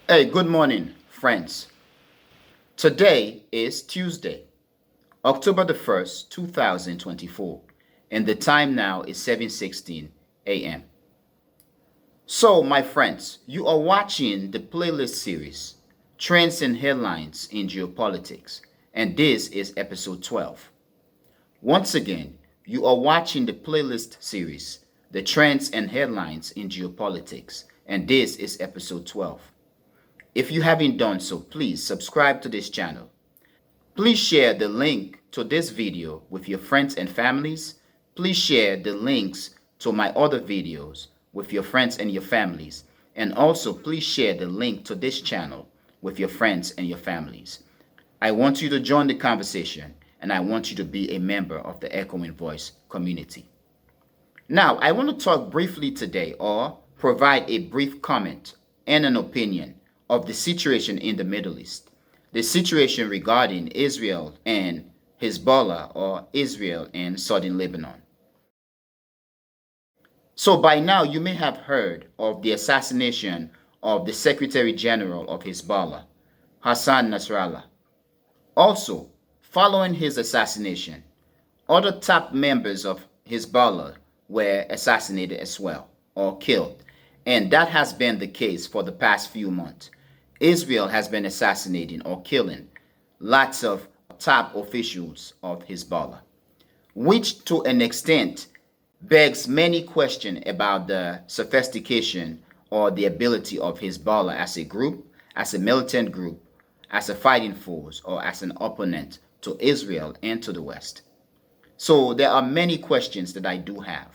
Hey, good morning, friends. Today is Tuesday, October the 1st, 2024, and the time now is 7:16 a.m. So, my friends, you are watching the playlist series Trends and Headlines in Geopolitics, and this is episode 12. Once again, you are watching the playlist series The Trends and Headlines in Geopolitics, and this is episode 12. If you haven't done so, please subscribe to this channel. Please share the link to this video with your friends and families. Please share the links to my other videos with your friends and your families. And also, please share the link to this channel with your friends and your families. I want you to join the conversation, and I want you to be a member of the Echoing Voice community. Now, I want to talk briefly today, or provide a brief comment and an opinion of the situation in the Middle East, the situation regarding Israel and Hezbollah, or Israel and southern Lebanon. So by now you may have heard of the assassination of the Secretary General of Hezbollah, Hassan Nasrallah. Also, following his assassination, other top members of Hezbollah were assassinated as well, or killed, and that has been the case for the past few months. Israel has been assassinating or killing lots of top officials of Hezbollah, which to an extent begs many questions about the sophistication or the ability of Hezbollah as a group, as a militant group, as a fighting force, or as an opponent to Israel and to the West. So there are many questions that I do have.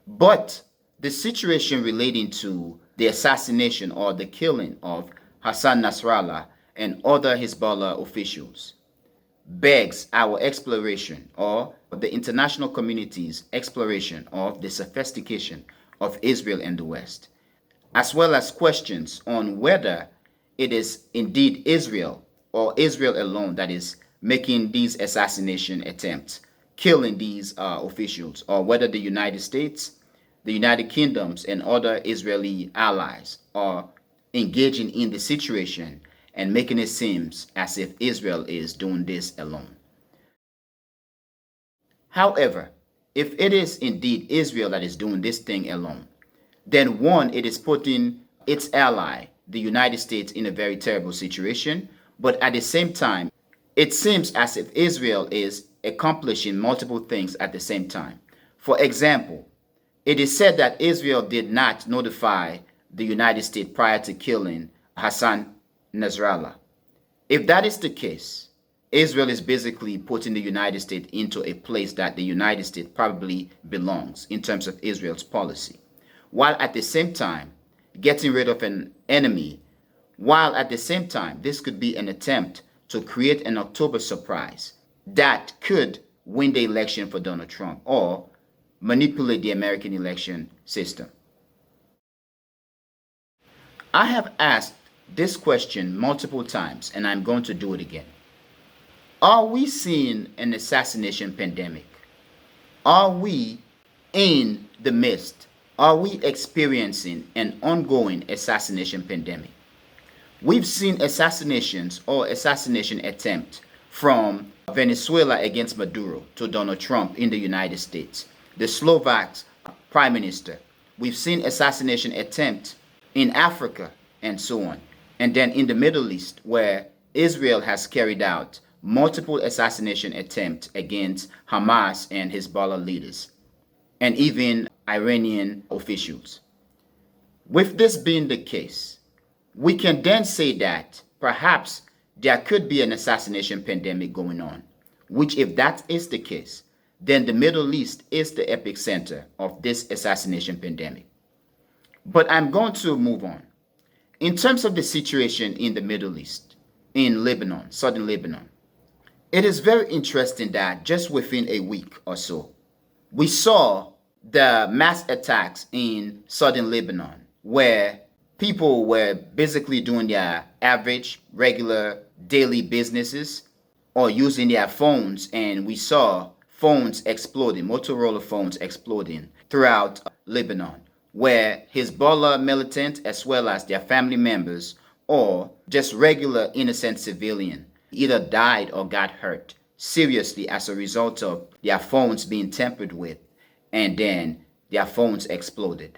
But the situation relating to the assassination or the killing of Hassan Nasrallah and other Hezbollah officials begs our exploration, or the international community's exploration of the sophistication of Israel and the West, as well as questions on whether it is indeed Israel or Israel alone that is making these assassination attempts, killing these officials, or whether the United States, the United Kingdoms, and other Israeli allies are engaging in the situation and making it seem as if Israel is doing this alone. However, if it is indeed Israel that is doing this thing alone, then one, it is putting its ally, the United States, in a very terrible situation. But at the same time, it seems as if Israel is accomplishing multiple things at the same time. For example, it is said that Israel did not notify the United States prior to killing Hassan Nasrallah. If that is the case, Israel is basically putting the United States into a place that the United States probably belongs in terms of Israel's policy, while at the same time getting rid of an enemy, while at the same time this could be an attempt to create an October surprise that could win the election for Donald Trump or manipulate the American election system. I have asked this question multiple times, and I'm going to do it again. Are we seeing an assassination pandemic? Are we in the midst? Are we experiencing an ongoing assassination pandemic? We've seen assassinations or assassination attempt from Venezuela against Maduro to Donald Trump in the United States, the Slovak prime minister. We've seen assassination attempt in Africa and so on. And then in the Middle East, where Israel has carried out multiple assassination attempts against Hamas and Hezbollah leaders, and even Iranian officials. With this being the case, we can then say that perhaps there could be an assassination pandemic going on, which if that is the case, then the Middle East is the epicenter of this assassination pandemic. But I'm going to move on. In terms of the situation in the Middle East, in Lebanon, southern Lebanon, it is very interesting that just within a week or so, we saw the mass attacks in southern Lebanon, where people were basically doing their average, regular, daily businesses or using their phones, and we saw phones exploding, Motorola phones exploding throughout Lebanon, where Hezbollah militants as well as their family members or just regular innocent civilian either died or got hurt seriously as a result of their phones being tampered with and then their phones exploded.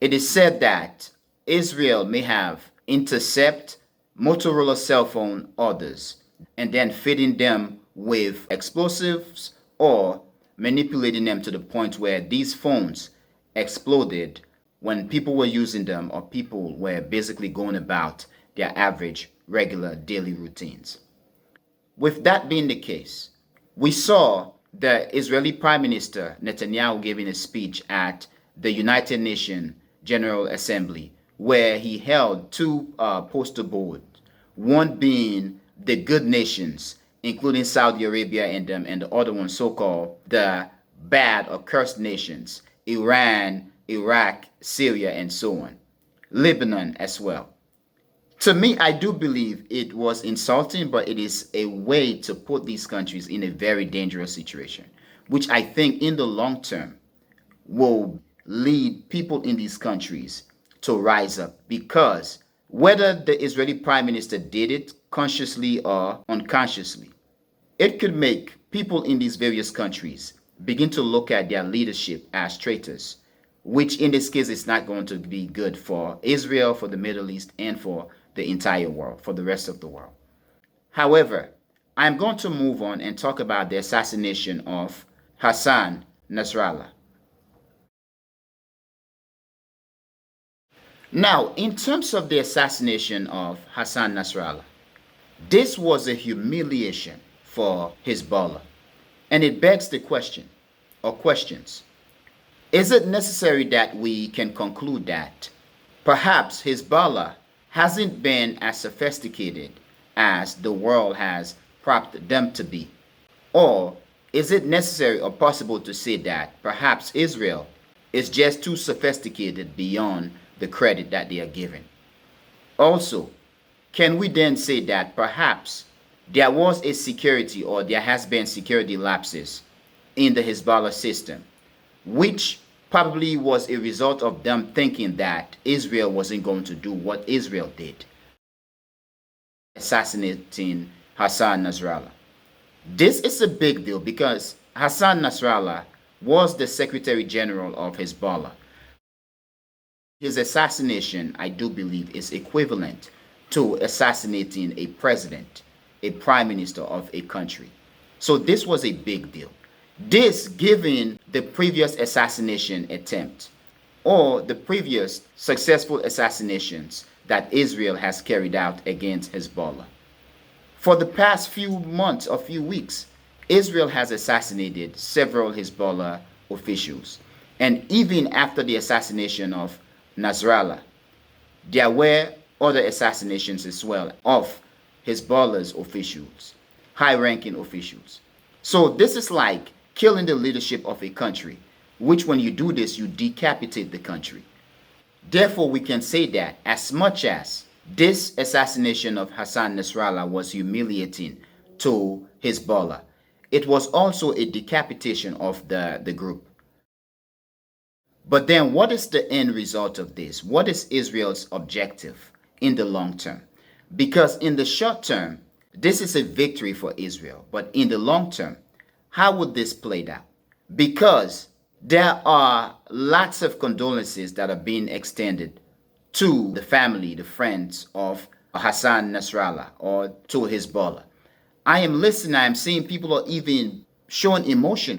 It is said that Israel may have intercepted Motorola cell phone orders and then fitting them with explosives or manipulating them to the point where these phones exploded when people were using them or people were basically going about their average regular daily routines. With that being the case, we saw the Israeli Prime Minister Netanyahu giving a speech at the United Nations General Assembly where he held two poster boards, one being the good nations, including Saudi Arabia and the other one so-called the bad or cursed nations, Iran, Iraq, Syria, and so on, Lebanon as well. To me, I do believe it was insulting, but it is a way to put these countries in a very dangerous situation, which I think in the long term will lead people in these countries to rise up. Because whether the Israeli prime minister did it consciously or unconsciously, it could make people in these various countries begin to look at their leadership as traitors, which in this case is not going to be good for Israel, for the Middle East, and for the entire world, for the rest of the world. However, I'm going to move on and talk about the assassination of Hassan Nasrallah. Now, in terms of the assassination of Hassan Nasrallah, this was a humiliation for Hezbollah. And it begs the question, or questions, is it necessary that we can conclude that perhaps Hezbollah hasn't been as sophisticated as the world has propped them to be? Or is it necessary or possible to say that perhaps Israel is just too sophisticated beyond the credit that they are given? Also, can we then say that perhaps there was a security or there has been security lapses in the Hezbollah system, which probably was a result of them thinking that Israel wasn't going to do what Israel did, assassinating Hassan Nasrallah? This is a big deal because Hassan Nasrallah was the Secretary General of Hezbollah. His assassination, I do believe, is equivalent to assassinating a president, a prime minister of a country. So this was a big deal. This, given the previous assassination attempt or the previous successful assassinations that Israel has carried out against Hezbollah. For the past few months or few weeks, Israel has assassinated several Hezbollah officials. And even after the assassination of Nasrallah, there were other assassinations as well of Hezbollah's officials, high-ranking officials. So this is like killing the leadership of a country, which when you do this, you decapitate the country. Therefore, we can say that as much as this assassination of Hassan Nasrallah was humiliating to Hezbollah, it was also a decapitation of the group. But then what is the end result of this? What is Israel's objective in the long term? Because in the short term, this is a victory for Israel. But in the long term, how would this play out? Because there are lots of condolences that are being extended to the family, the friends of Hassan Nasrallah or to Hezbollah. I am listening, I am seeing people are even showing emotion.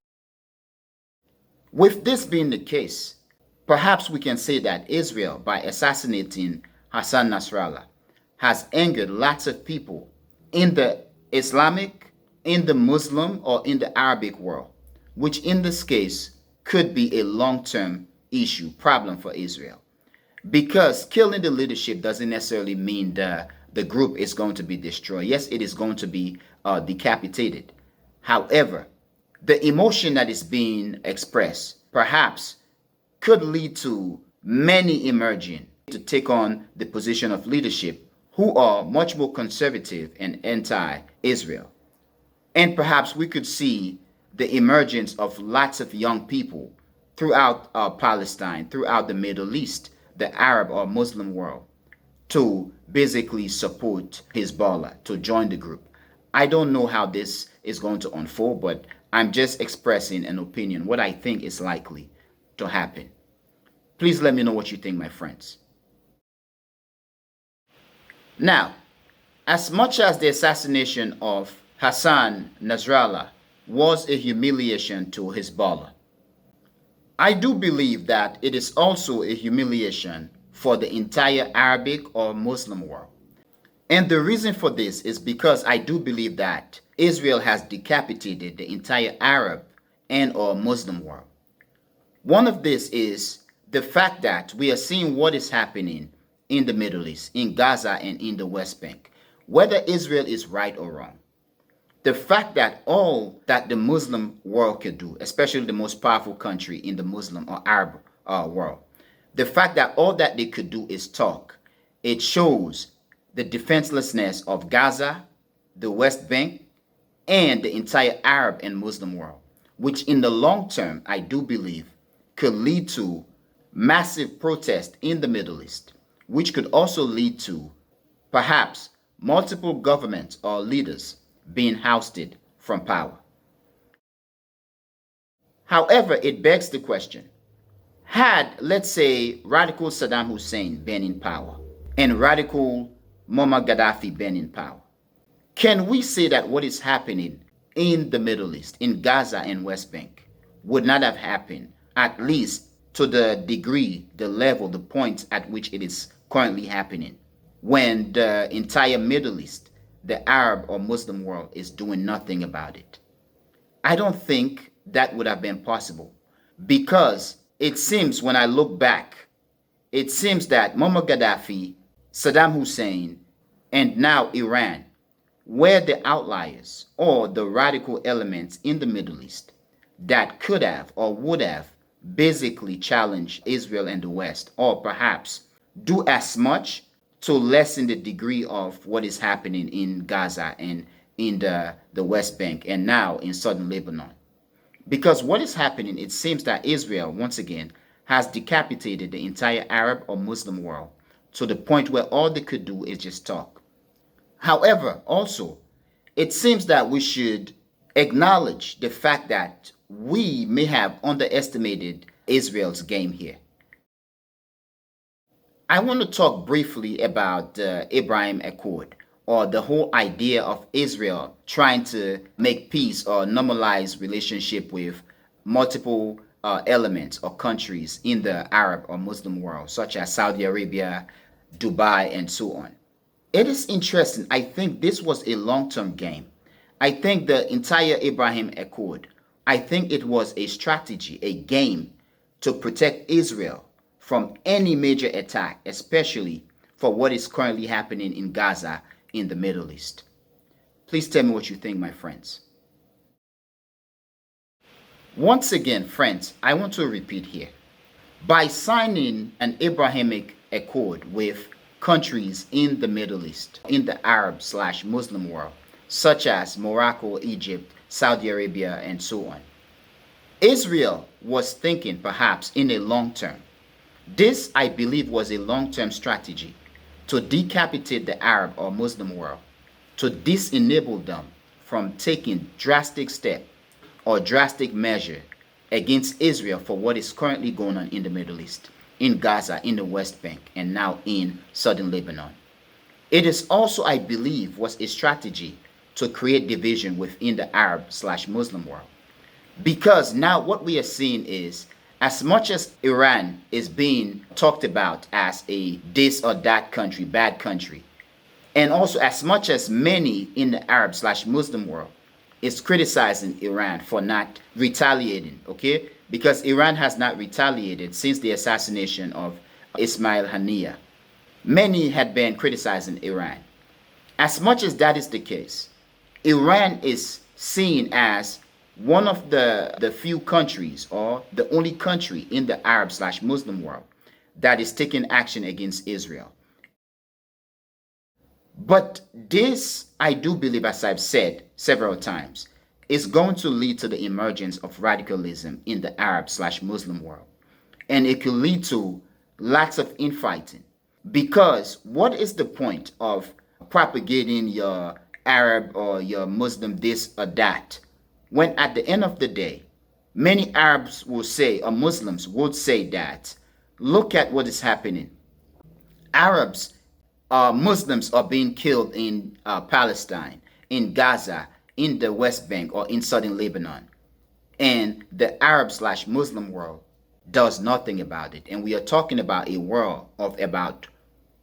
With this being the case, perhaps we can say that Israel, by assassinating Hassan Nasrallah, has angered lots of people in the Islamic, in the Muslim, or in the Arabic world, which in this case could be a long-term issue, problem for Israel. Because killing the leadership doesn't necessarily mean the group is going to be destroyed. Yes, it is going to be decapitated. However, the emotion that is being expressed perhaps could lead to many emerging to take on the position of leadership who are much more conservative and anti-Israel. And perhaps we could see the emergence of lots of young people throughout Palestine, throughout the Middle East, the Arab or Muslim world, to basically support Hezbollah, to join the group. I don't know how this is going to unfold, but I'm just expressing an opinion, what I think is likely to happen. Please let me know what you think, my friends. Now, as much as the assassination of Hassan Nasrallah was a humiliation to Hezbollah, I do believe that it is also a humiliation for the entire Arabic or Muslim world. And the reason for this is because I do believe that Israel has decapitated the entire Arab and or Muslim world. One of this is the fact that we are seeing what is happening in the Middle East, in Gaza and in the West Bank, whether Israel is right or wrong. The fact that all that the Muslim world could do, especially the most powerful country in the Muslim or Arab world, the fact that all that they could do is talk, it shows the defenselessness of Gaza, the West Bank, and the entire Arab and Muslim world, which in the long term, I do believe, could lead to massive protest in the Middle East, which could also lead to perhaps multiple governments or leaders being ousted from power. However, it begs the question, had, let's say, radical Saddam Hussein been in power and radical Muammar Gaddafi been in power, can we say that what is happening in the Middle East, in Gaza and West Bank, would not have happened, at least to the degree, the level, the point at which it is currently happening, when the entire Middle East, the Arab or Muslim world, is doing nothing about it? I don't think that would have been possible, because it seems, when I look back, it seems that Muammar Gaddafi, Saddam Hussein, and now Iran were the outliers or the radical elements in the Middle East that could have or would have basically challenged Israel and the West, or perhaps do as much to lessen the degree of what is happening in Gaza and in the West Bank and now in southern Lebanon. Because what is happening, it seems that Israel, once again, has decapitated the entire Arab or Muslim world to the point where all they could do is just talk. However, also, it seems that we should acknowledge the fact that we may have underestimated Israel's game here. I want to talk briefly about the Abraham Accord, or the whole idea of Israel trying to make peace or normalize relationship with multiple elements or countries in the Arab or Muslim world, such as Saudi Arabia, Dubai, and so on. It is interesting. I think this was a long-term game. I think the entire Abraham Accord, I think it was a strategy, a game to protect Israel from any major attack, especially for what is currently happening in Gaza in the Middle East. Please tell me what you think, my friends. Once again, friends, I want to repeat here. By signing an Abrahamic Accord with countries in the Middle East, in the Arab/Muslim world, such as Morocco, Egypt, Saudi Arabia, and so on, Israel was thinking perhaps in a long term. This, I believe, was a long-term strategy to decapitate the Arab or Muslim world, to disenable them from taking drastic step or drastic measure against Israel for what is currently going on in the Middle East, in Gaza, in the West Bank, and now in southern Lebanon. It is also, I believe, was a strategy to create division within the Arab/Muslim world. Because now what we are seeing is, as much as Iran is being talked about as a this or that country, bad country, and also as much as many in the Arab/Muslim world is criticizing Iran for not retaliating, okay? Because Iran has not retaliated since the assassination of Ismail Haniyeh. Many had been criticizing Iran. As much as that is the case, Iran is seen as one of the few countries, or the only country in the Arab/Muslim world that is taking action against Israel. But this, I do believe, as I've said several times, is going to lead to the emergence of radicalism in the Arab/Muslim world. And it could lead to lots of infighting. Because what is the point of propagating your Arab or your Muslim this or that when at the end of the day, many Arabs will say, or Muslims would say that, look at what is happening. Arabs, Muslims are being killed in Palestine, in Gaza, in the West Bank, or in southern Lebanon. And the Arab slash Muslim world does nothing about it. And we are talking about a world of about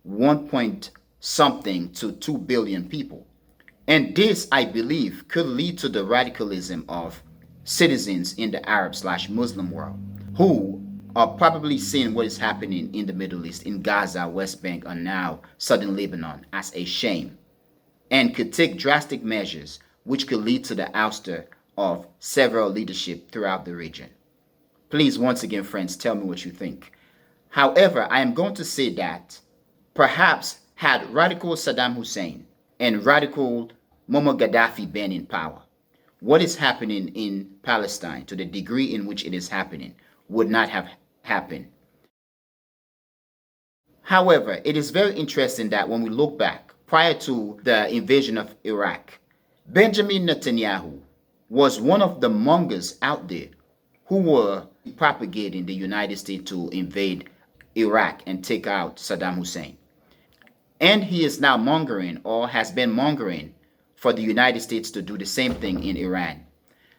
1 point something to 2 billion people. And this, I believe, could lead to the radicalism of citizens in the Arab slash Muslim world who are probably seeing what is happening in the Middle East, in Gaza, West Bank, and now southern Lebanon as a shame, and could take drastic measures which could lead to the ouster of several leadership throughout the region. Please, once again, friends, tell me what you think. However, I am going to say that perhaps had radical Saddam Hussein and radical Muammar Gaddafi been in power, what is happening in Palestine, to the degree in which it is happening, would not have happened. However, it is very interesting that when we look back, prior to the invasion of Iraq, Benjamin Netanyahu was one of the mongers out there who were propagating the United States to invade Iraq and take out Saddam Hussein. And he is now mongering, or has been mongering, for the United States to do the same thing in Iran.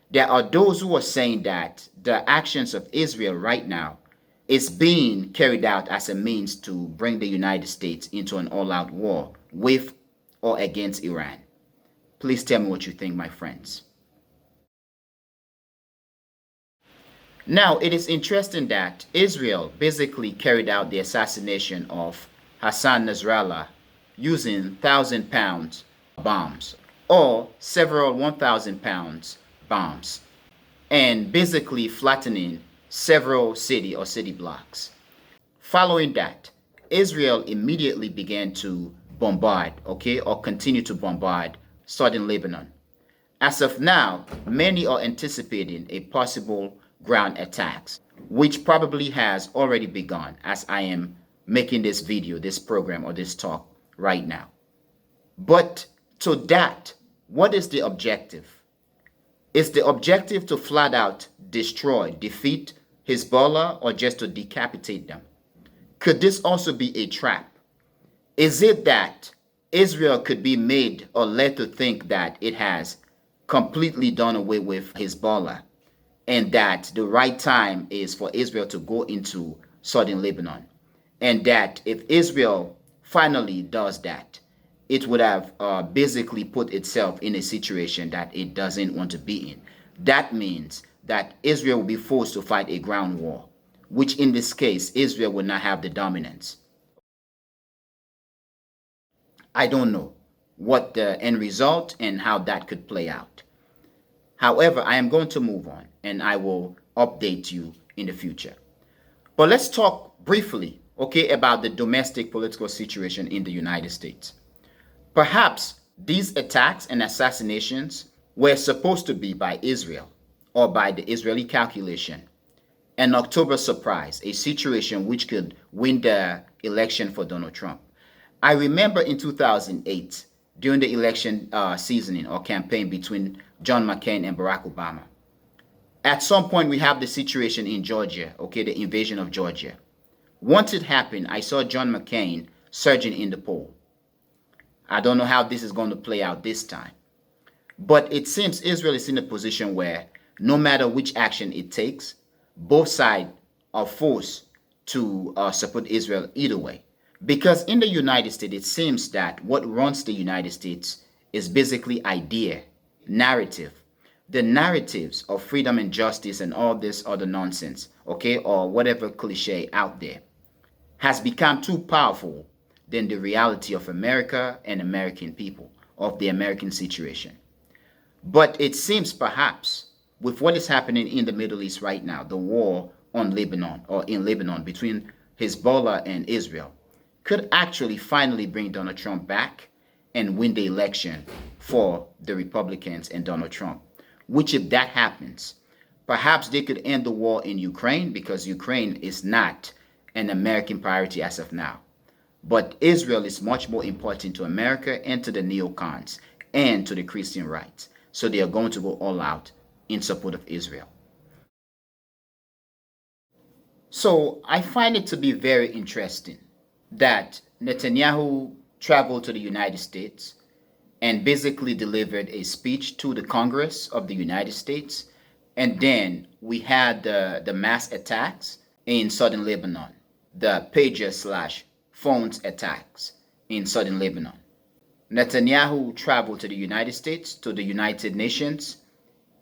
There are those who are saying that the actions of Israel right now is being carried out as a means to bring the United States into an all-out war with or against Iran. Please tell me what you think, my friends. Now, it is interesting that Israel basically carried out the assassination of Hassan Nasrallah using 1,000-pound bombs, or several 1,000-pound bombs, and basically flattening several city blocks. Following that, Israel immediately began to bombard, or continue to bombard southern Lebanon. As of now, many are anticipating a possible ground attacks, which probably has already begun as I am making this video, this program, or this talk right now. But to that, what is the objective? Is the objective to flat out destroy, defeat Hezbollah, or just to decapitate them? Could this also be a trap? Is it that Israel could be made or led to think that it has completely done away with Hezbollah, and that the right time is for Israel to go into southern Lebanon, and that if Israel finally does that, it would have basically put itself in a situation that it doesn't want to be in? That means that Israel will be forced to fight a ground war, which in this case, Israel would not have the dominance. I don't know what the end result and how that could play out. However, I am going to move on and I will update you in the future. But let's talk briefly, about the domestic political situation in the United States. Perhaps these attacks and assassinations were supposed to be by Israel, or by the Israeli calculation, an October surprise, a situation which could win the election for Donald Trump. I remember in 2008, during the election seasoning or campaign between John McCain and Barack Obama. At some point, we have the situation in Georgia, the invasion of Georgia. Once it happened, I saw John McCain surging in the poll. I don't know how this is going to play out this time. But it seems Israel is in a position where no matter which action it takes, both sides are forced to support Israel either way. Because in the United States, it seems that what runs the United States is basically idea, narrative. The narratives of freedom and justice and all this other nonsense, or whatever cliche out there, has become too powerful than the reality of America and American people, of the American situation. But it seems perhaps with what is happening in the Middle East right now, the war on Lebanon, or in Lebanon, between Hezbollah and Israel, could actually finally bring Donald Trump back and win the election for the Republicans and Donald Trump. Which, if that happens, perhaps they could end the war in Ukraine, because Ukraine is not an American priority as of now. But Israel is much more important to America and to the neocons and to the Christian rights. So they are going to go all out in support of Israel. So I find it to be very interesting that Netanyahu traveled to the United States and basically delivered a speech to the Congress of the United States. And then we had the mass attacks in southern Lebanon, the pager slash phones attacks in southern Lebanon. Netanyahu traveled to the United States, to the United Nations,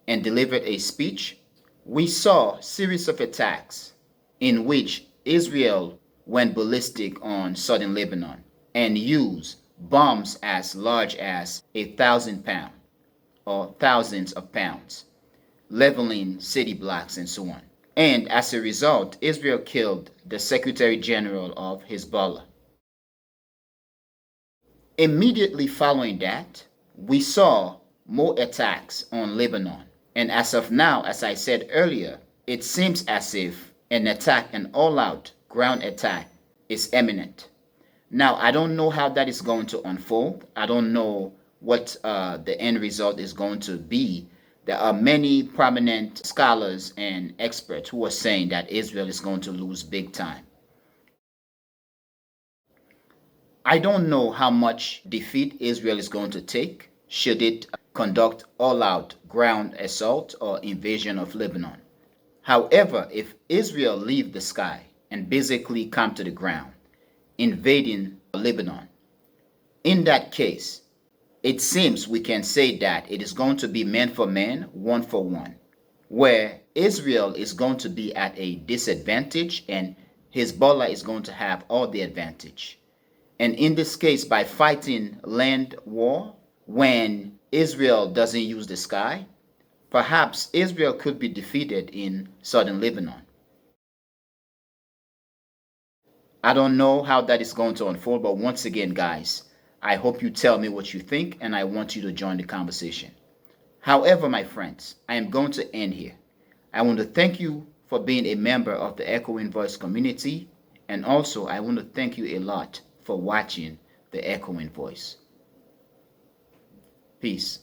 and delivered a speech. We saw a series of attacks in which Israel went ballistic on southern Lebanon and used bombs as large as 1,000 pounds or thousands of pounds, leveling city blocks and so on. And as a result, Israel killed the Secretary General of Hezbollah. Immediately following that, we saw more attacks on Lebanon. And as of now, as I said earlier, it seems as if an attack, an all-out ground attack, is imminent. Now, I don't know how that is going to unfold. I don't know what the end result is going to be. There are many prominent scholars and experts who are saying that Israel is going to lose big time. I don't know how much defeat Israel is going to take should it conduct all-out ground assault or invasion of Lebanon. However, if Israel leave the sky and basically come to the ground, invading Lebanon, in that case, it seems we can say that it is going to be man for man, one for one, where Israel is going to be at a disadvantage and Hezbollah is going to have all the advantage. And in this case, by fighting land war, when Israel doesn't use the sky, perhaps Israel could be defeated in southern Lebanon. I don't know how that is going to unfold, but once again, guys, I hope you tell me what you think, and I want you to join the conversation. However, my friends, I am going to end here. I want to thank you for being a member of the Echoing Voice community, and also I want to thank you a lot for watching the Echoing Voice. Peace.